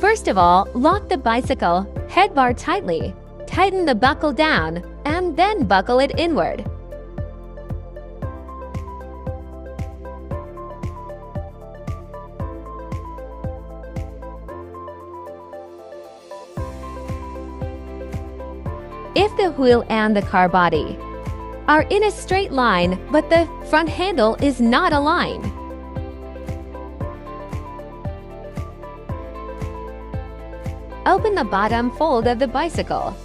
First of all, lock the bicycle handlebar tightly. Tighten the buckle down, and then buckle it inward. If the wheel and the car body are in a straight line, but the front handle is not aligned, open the bottom fold of the bicycle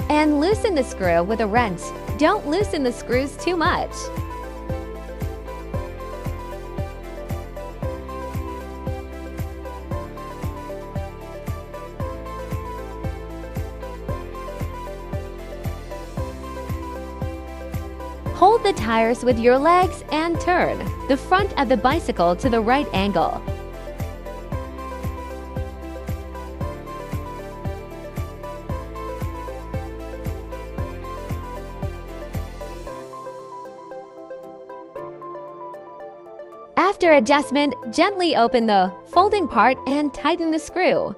and loosen the screw with a wrench. Don't loosen the screws too much. Hold the tires with your legs and turn the front of the bicycle to the right angle. After adjustment, gently open the folding part and tighten the screw.